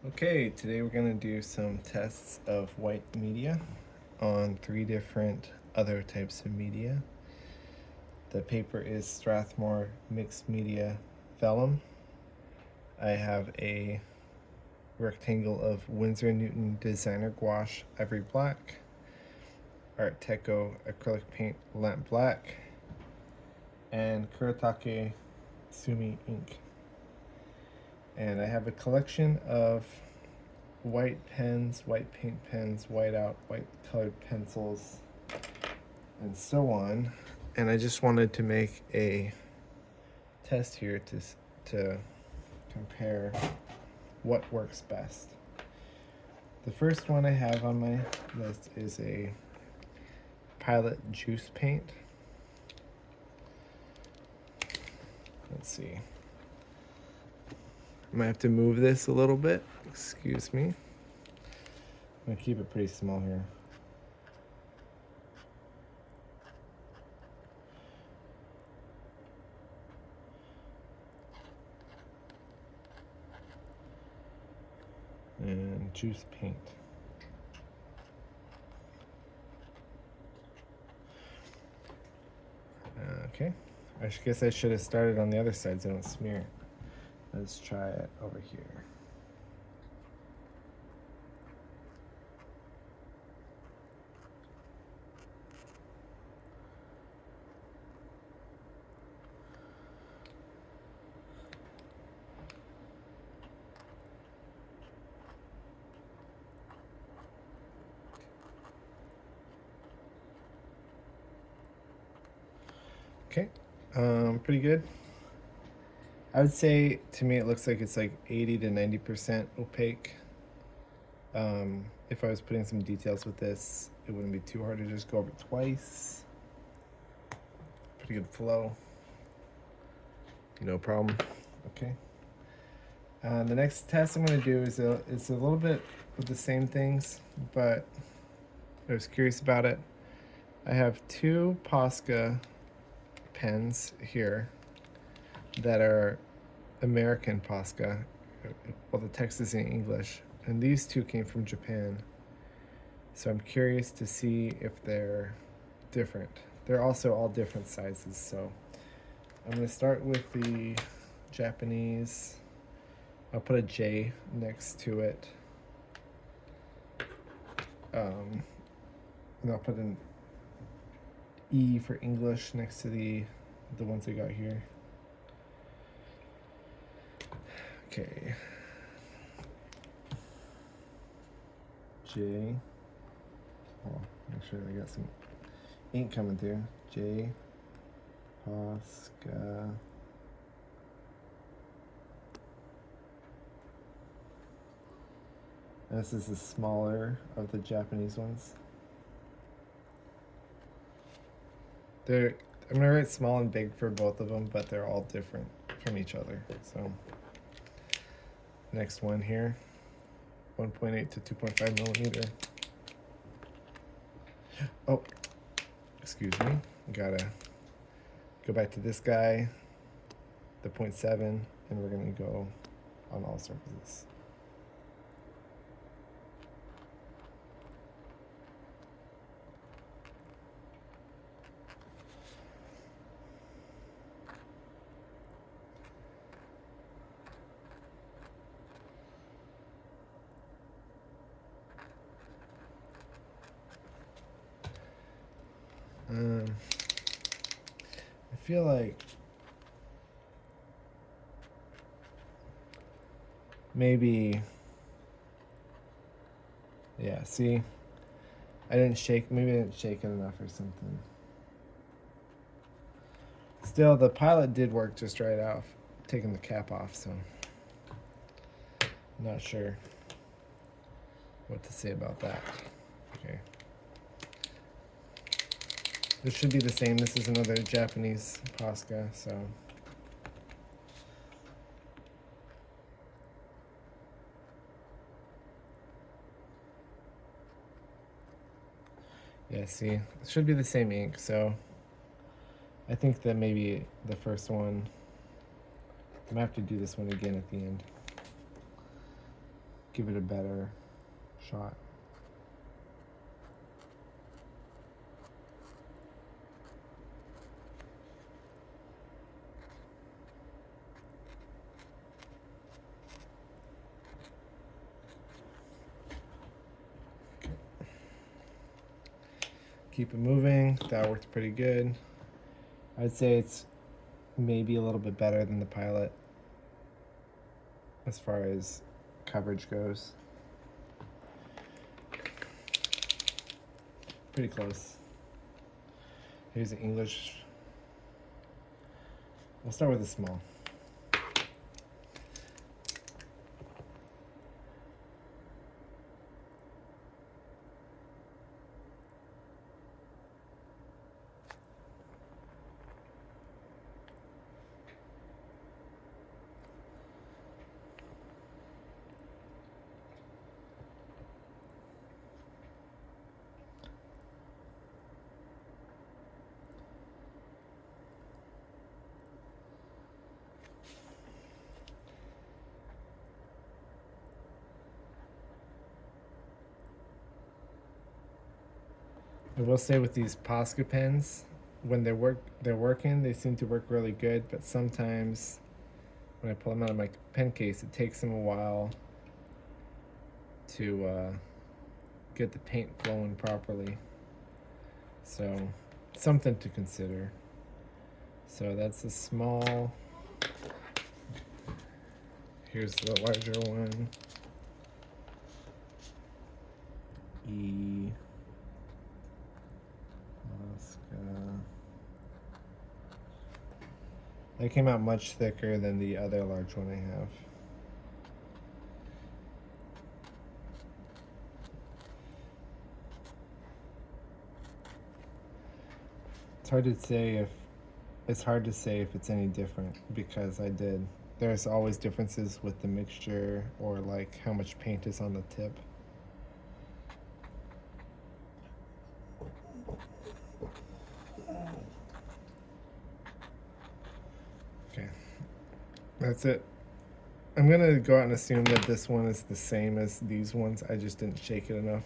Okay, today we're going to do some tests of white media on 3 different other types of media. The paper is Strathmore Mixed Media Vellum. I have a rectangle of Winsor & Newton Designer Gouache Ivory Black, Art Deco Acrylic Paint Lamp Black, and Kuretake Sumi ink. And I have a collection of white pens, white paint pens, white out, white colored pencils, and so on. And I just wanted to make a test here to compare what works best. The first one I have on my list is a Pilot Juice Paint. Let's see. I might have to move this a little bit. Excuse me. I'm gonna keep it pretty small here. And juice paint. Okay. I guess I should have started on the other side so I don't smear. Let's try it over here. Okay, pretty good. I would say, to me, it looks like it's like 80 to 90% opaque. If I was putting some details with this, it wouldn't be too hard to just go over it twice. Pretty good flow. No problem. Okay. The next test I'm going to do is a little bit of the same things, but I was curious about it. I have 2 Posca pens here that are American Posca. Well, the text is in English, and these 2 came from Japan. So I'm curious to see if they're different. They're also all different sizes, so I'm going to start with the Japanese. I'll put a J next to it. And I'll put an E for English next to the ones I got here. Okay. J. Oh, make sure I got some ink coming through. J. Posca. And this is the smaller of the Japanese ones. I'm gonna write small and big for both of them, but they're all different from each other. So next one here, 1.8 to 2.5 millimeter. Oh, excuse me. Gotta go back to this guy, the 0.7, and we're gonna go on all surfaces. I feel like maybe, yeah, see, maybe I didn't shake it enough or something. Still, the Pilot did work just right off, taking the cap off, so I'm not sure what to say about that. Okay. This should be the same. This is another Japanese Posca, so. Yeah, see, it should be the same ink, so I think that maybe the first one, I'm gonna have to do this one again at the end. give it a better shot. Keep it moving. That worked pretty good. I'd say it's maybe a little bit better than the Pilot as far as coverage goes. Pretty close. Here's the English. We'll start with the small. I will say with these Posca pens, when they're working, they seem to work really good. But sometimes, when I pull them out of my pen case, it takes them a while to get the paint flowing properly. So, something to consider. So that's a small. Here's the larger one. E. They came out much thicker than the other large one I have. It's hard to say if it's any different because there's always differences with the mixture or like how much paint is on the tip. Okay, that's it. I'm gonna go out and assume that this one is the same as these ones. I just didn't shake it enough,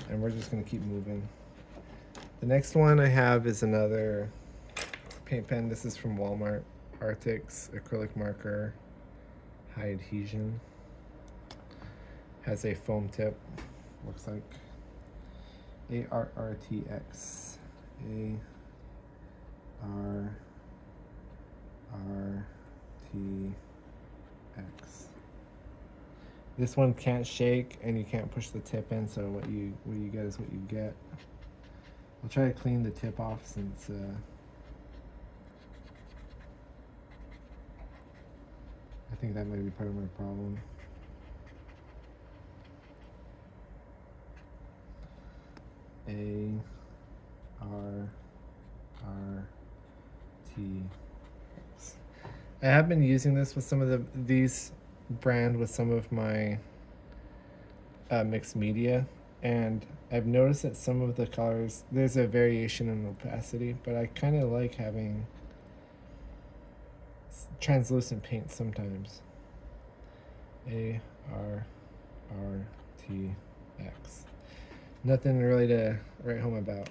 and we're just gonna keep moving. The next one I have is another paint pen. This is from Walmart. Arctix acrylic marker, high adhesion. Has a foam tip. Looks like ARRTX. ARRTX. This one can't shake and you can't push the tip in, so what you get is what you get. I'll try to clean the tip off since I think that might be part of my problem. ARRTX. I have been using this with some of these brand with some of my mixed media, and I've noticed that some of the colors there's a variation in opacity, but I kind of like having translucent paint sometimes. ARRTX. Nothing really to write home about.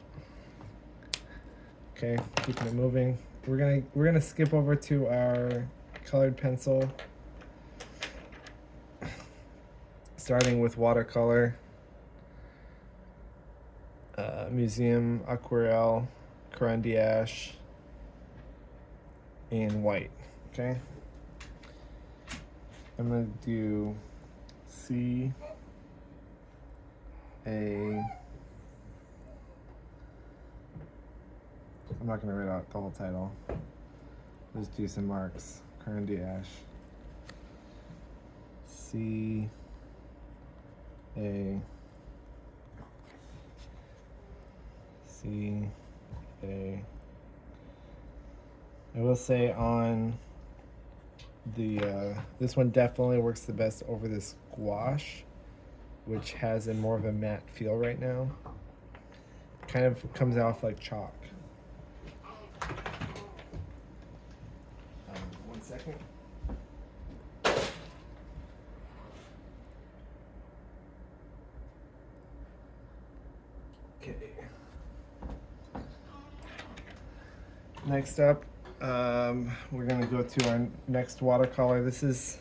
Okay, keeping it moving. We're gonna skip over to our colored pencil, starting with watercolor. Museum Aquarelle, Caran d'Ache, and white. Okay, I'm gonna do C A. I'm not gonna read out the whole title. Just do some marks. Caran d'Ache. C A. C A. I will say on the this one definitely works the best over this gouache, which has a more of a matte feel right now. Kind of comes off like chalk. 1 second. Next up, we're gonna go to our next watercolor. This is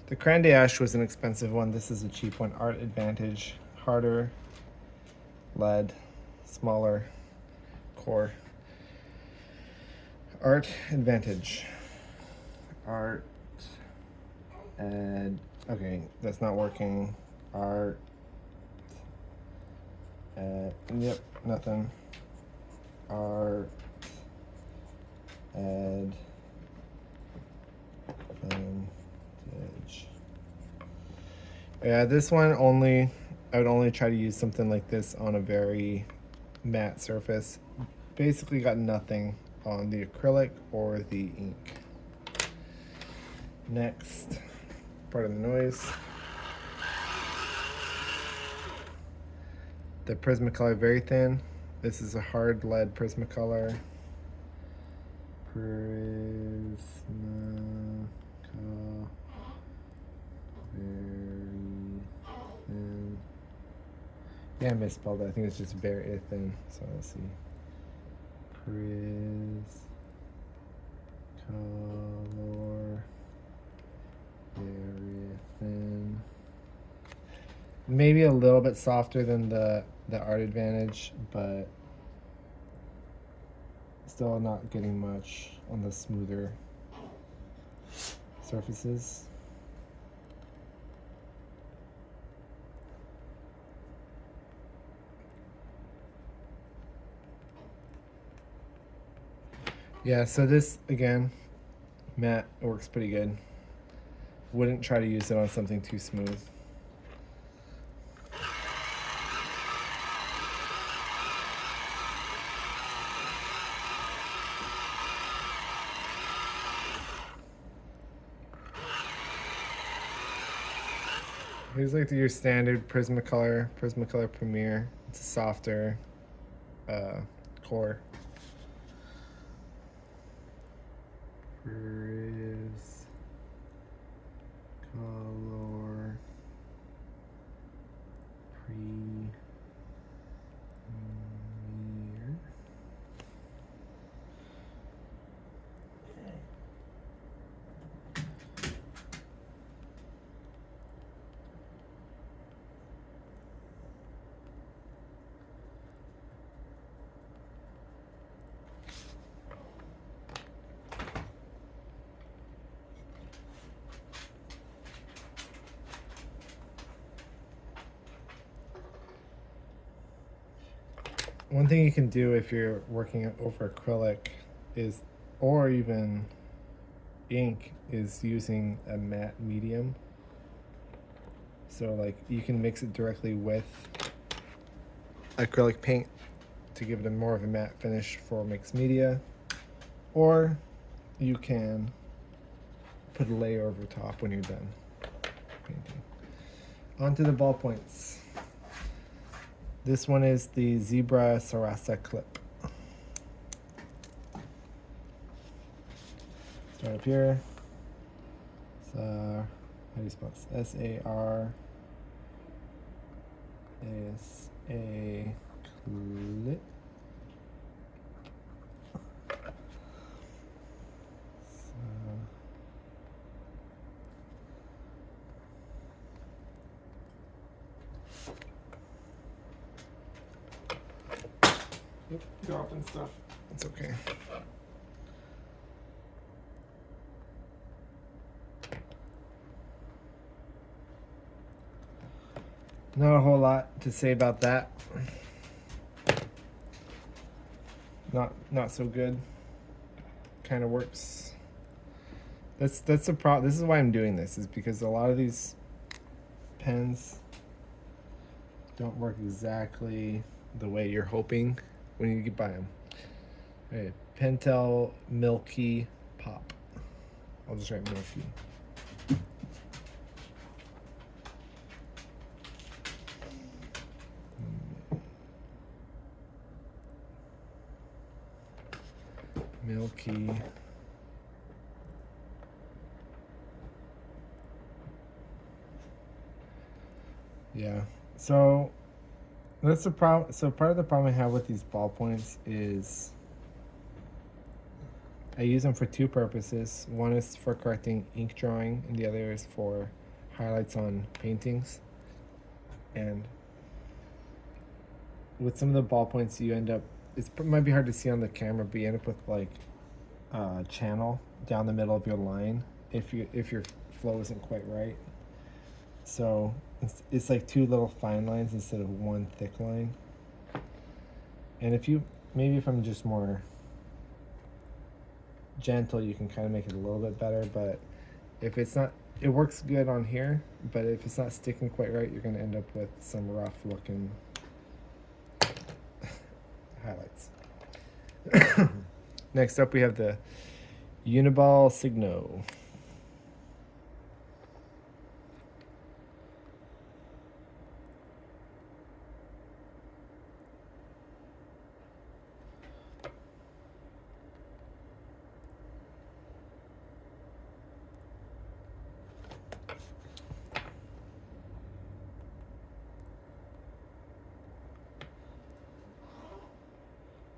the Cran d'Ache was an expensive one. This is a cheap one. Art Advantage, harder lead, smaller core. Art Advantage. Art Ed. Okay, that's not working. Art. Yep, nothing. Art. Advantage. Yeah, this one only. I would only try to use something like this on a very matte surface. Basically, got nothing on the acrylic or the ink. Next, part of the noise. The Prismacolor very thin. This is a hard lead Prismacolor. Prismacolor very thin. Yeah, I misspelled it. I think it's just very thin. So let's see. Prismacolor very thin. Maybe a little bit softer than the Art Advantage, but still not getting much on the smoother surfaces. Yeah, so this again, matte works pretty good. Wouldn't try to use it on something too smooth. Here's like your standard Prismacolor Premier. It's a softer core. Prismacolor Premier. One thing you can do if you're working over acrylic is, or even ink, is using a matte medium. So like you can mix it directly with acrylic paint to give it a more of a matte finish for mixed media, or you can put a layer over top when you're done painting. Onto the ballpoints. This one is the Zebra Sarasa clip. Start up here. So, how do you spell this? S-A-R-A-S-A clip. Yep, dropping stuff. It's okay. Not a whole lot to say about that. Not so good. Kind of works. That's the problem. This is why I'm doing this, is because a lot of these pens don't work exactly the way you're hoping when you buy them. Okay, Pentel Milky Pop. I'll just write Milky. Milky. Yeah. So that's the problem. So part of the problem I have with these ballpoints is I use them for two purposes. One is for correcting ink drawing, and the other is for highlights on paintings. And with some of the ballpoints, you end up, it might be hard to see on the camera, but you end up with like a channel down the middle of your line if your flow isn't quite right. So it's like two little fine lines instead of one thick line. And if I'm just more gentle, you can kind of make it a little bit better. But if it's not, it works good on here, but if it's not sticking quite right, you're going to end up with some rough looking highlights. Next up, we have the Uniball Signo.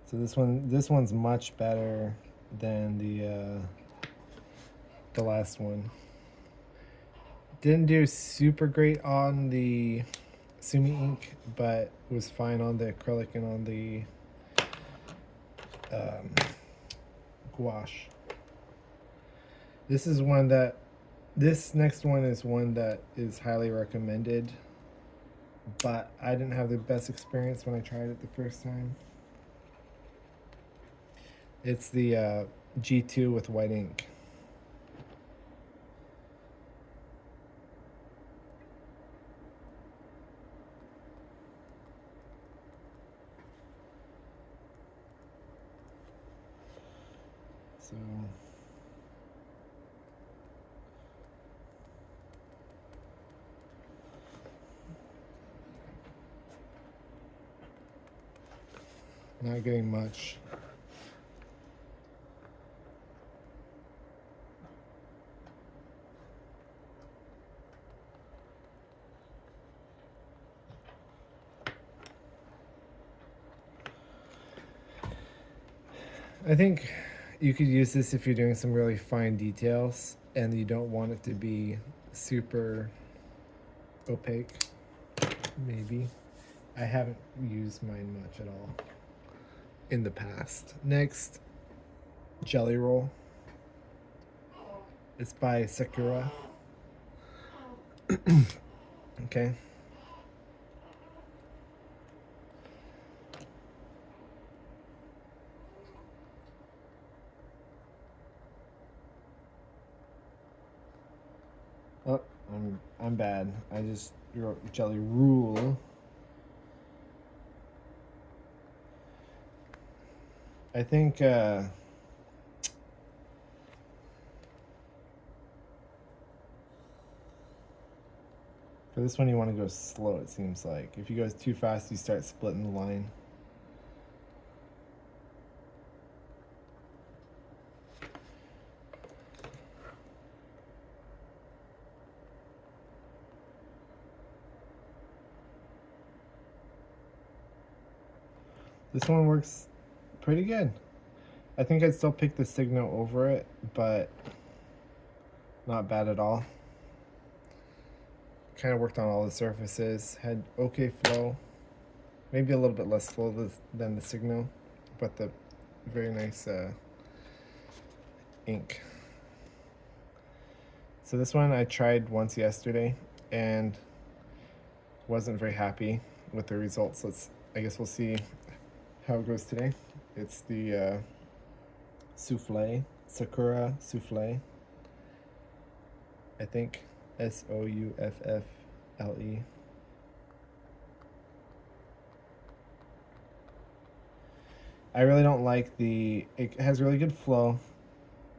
So this one's much better than the last one. Didn't do super great on the Sumi ink, but it was fine on the acrylic and on the gouache. This next one is one that is highly recommended, but I didn't have the best experience when I tried it the first time. It's the G2 with white ink. So not getting much. I think you could use this if you're doing some really fine details and you don't want it to be super opaque. Maybe. I haven't used mine much at all in the past. Next, Jelly Roll. It's by Sakura. Okay. Oh, I'm bad. I just wrote Jelly Rule. I think for this one you want to go slow, it seems like. If you go too fast, you start splitting the line. This one works pretty good. I think I'd still pick the Signo over it, but not bad at all. Kind of worked on all the surfaces, had okay flow, maybe a little bit less flow than the Signo, but the very nice ink. So this one I tried once yesterday and wasn't very happy with the results. I guess we'll see how it goes today. It's the Souffle, Sakura Souffle. I think Souffle. I really don't like it has really good flow,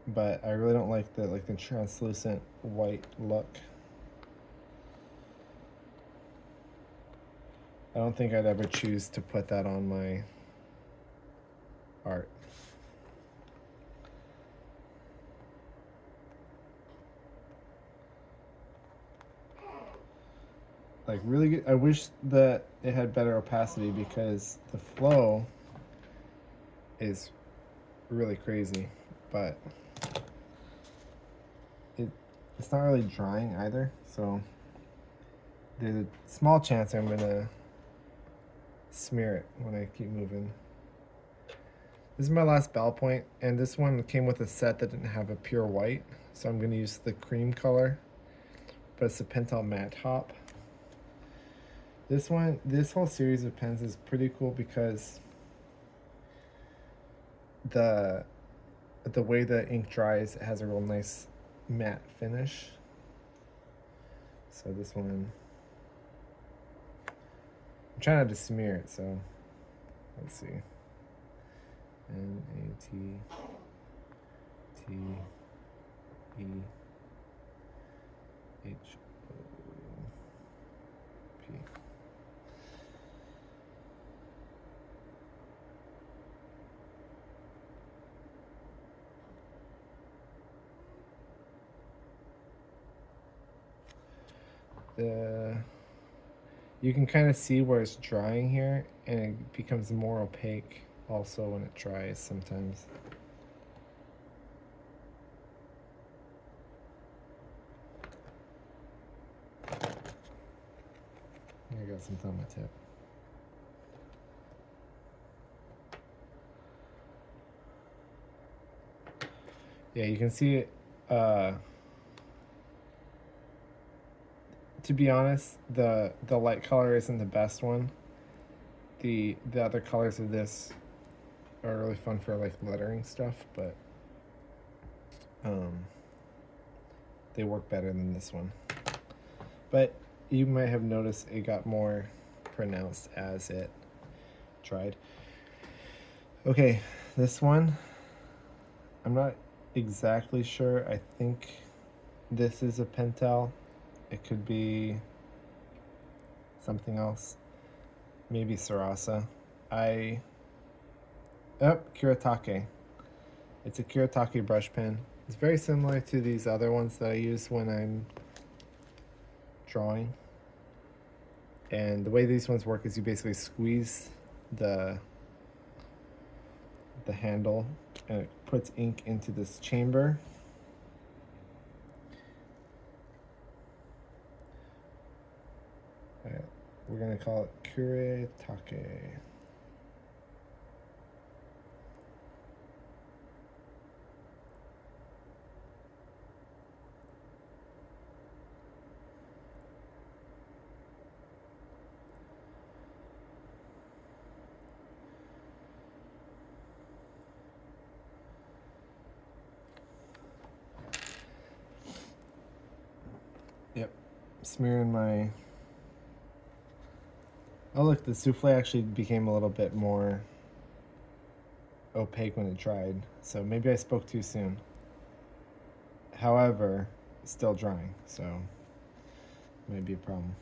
but I really don't like the translucent white look. I don't think I'd ever choose to put that on my art. Like really good. I wish that it had better opacity because the flow is really crazy. but it's not really drying either, so there's a small chance I'm gonna smear it when I keep moving. This is my last bell point, and this one came with a set that didn't have a pure white, so I'm gonna use the cream color, but it's a Pentel Matte Hop. This whole series of pens is pretty cool because the way the ink dries, it has a real nice matte finish. So this one, I'm trying not to smear it, so let's see. N-A-T-T-E-H-O-P. You can kind of see where it's drying here, and it becomes more opaque also when it dries sometimes. I got something on my tip. Yeah, you can see it. To be honest, the light color isn't the best one. The other colors of this are really fun for like lettering stuff, but they work better than this one. But you might have noticed it got more pronounced as it dried. Okay, this one, I'm not exactly sure. I think this is a Pentel. It could be something else. Maybe Sarasa. Kuretake. It's a Kuretake brush pen. It's very similar to these other ones that I use when I'm drawing. And the way these ones work is you basically squeeze the handle, and it puts ink into this chamber. We're gonna call it Kuretake. Yep, smearing my. Oh look, the souffle actually became a little bit more opaque when it dried, so maybe I spoke too soon. However, it's still drying, so it might be a problem.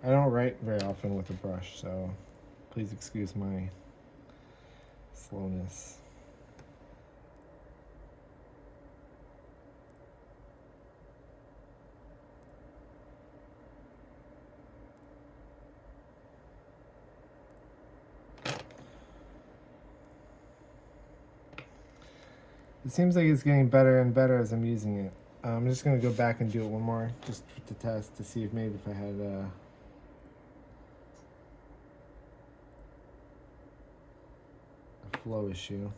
I don't write very often with a brush, so please excuse my slowness. It seems like it's getting better and better as I'm using it. I'm just gonna go back and do it one more, just to test, to see if maybe if I had a flow issue.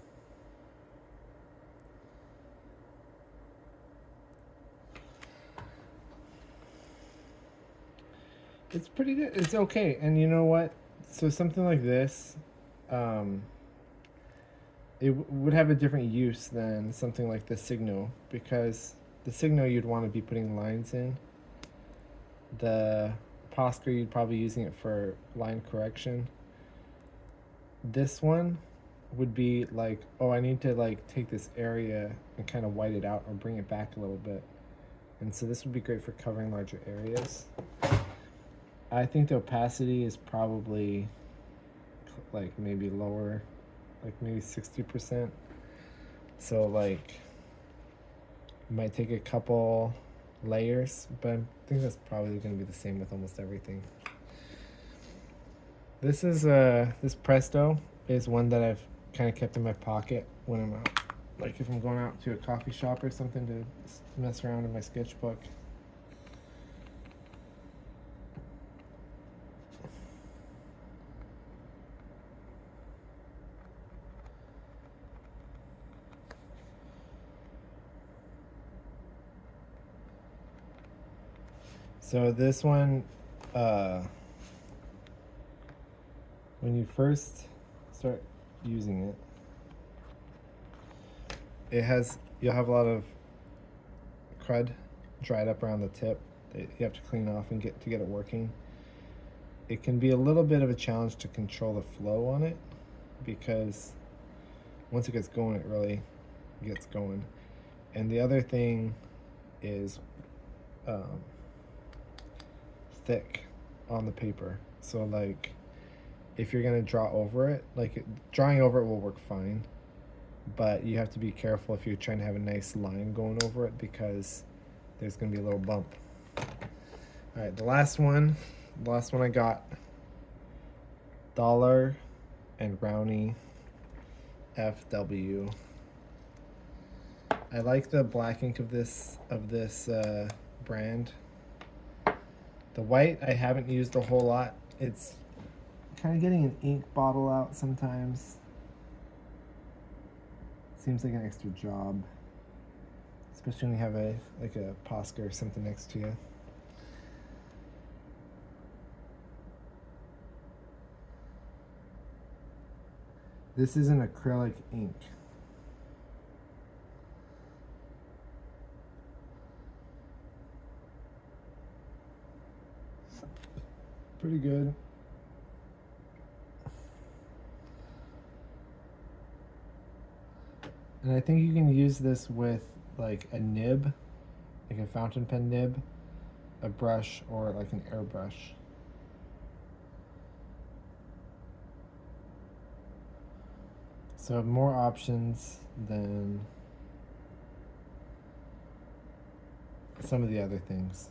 It's pretty good. It's okay. And you know what? So something like this, it would have a different use than something like the Signo, because the Signo you'd want to be putting lines in. The Posca you'd probably using it for line correction. This one would be like, oh, I need to like take this area and kind of white it out or bring it back a little bit. And so this would be great for covering larger areas. I think the opacity is probably like maybe lower, like maybe 60%. So like It might take a couple layers, but I think that's probably going to be the same with almost everything. This is this Presto is one that I've kind of kept in my pocket when I'm out, like if I'm going out to a coffee shop or something to mess around in my sketchbook. So this one, when you first start using it, you'll have a lot of crud dried up around the tip that you have to clean off and get it working. It can be a little bit of a challenge to control the flow on it, because once it gets going, it really gets going. And the other thing is thick on the paper. So like if you're gonna draw over it, drawing over it will work fine, but you have to be careful if you're trying to have a nice line going over it, because there's gonna be a little bump. All right, the last one I got, Daler and Rowney FW. I like the black ink of this brand. The white I haven't used a whole lot. It's kind of getting an ink bottle out sometimes. Seems like an extra job, especially when you have a Posca or something next to you. This is an acrylic ink. Pretty good. And I think you can use this with like a nib, like a fountain pen nib, a brush, or like an airbrush. So more options than some of the other things.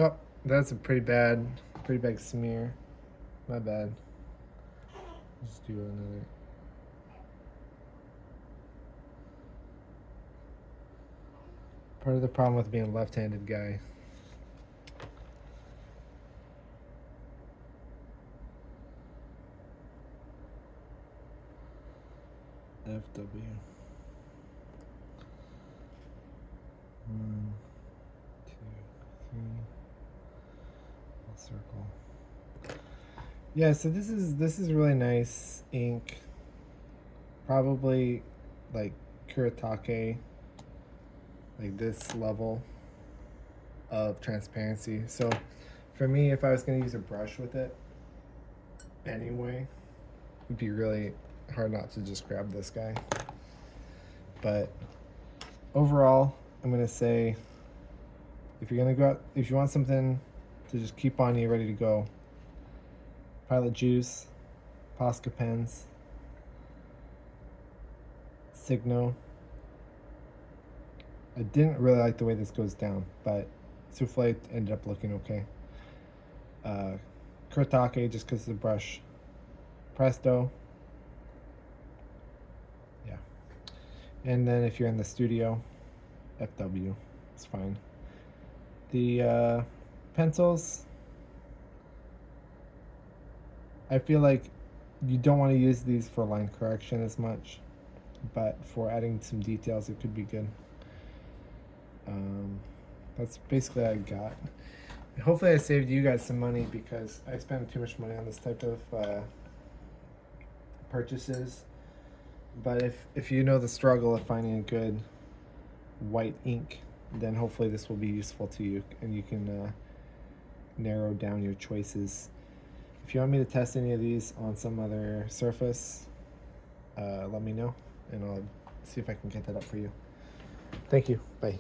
Oh, that's a pretty bad smear. My bad. Let's do another. Part of the problem with being a left-handed guy. FW. 1, 2, 3. Circle. Yeah, so this is really nice ink. Probably like Kuretake, like this level of transparency. So for me, if I was going to use a brush with it anyway, it'd be really hard not to just grab this guy. But overall, I'm going to say, if you're going to go out, if you want something to just keep on you, ready to go, Pilot Juice, Posca pens, Signo. I didn't really like the way this goes down, but Souffle ended up looking okay. Kuretake, just because of the brush. Presto. Yeah. And then if you're in the studio, FW. It's fine. The pencils, I feel like you don't want to use these for line correction as much, but for adding some details, it could be good. That's basically all I got. Hopefully I saved you guys some money, because I spend too much money on this type of purchases. But if you know the struggle of finding a good white ink, then hopefully this will be useful to you, and you can narrow down your choices. If you want me to test any of these on some other surface, let me know, and I'll see if I can get that up for you. Thank you. Bye.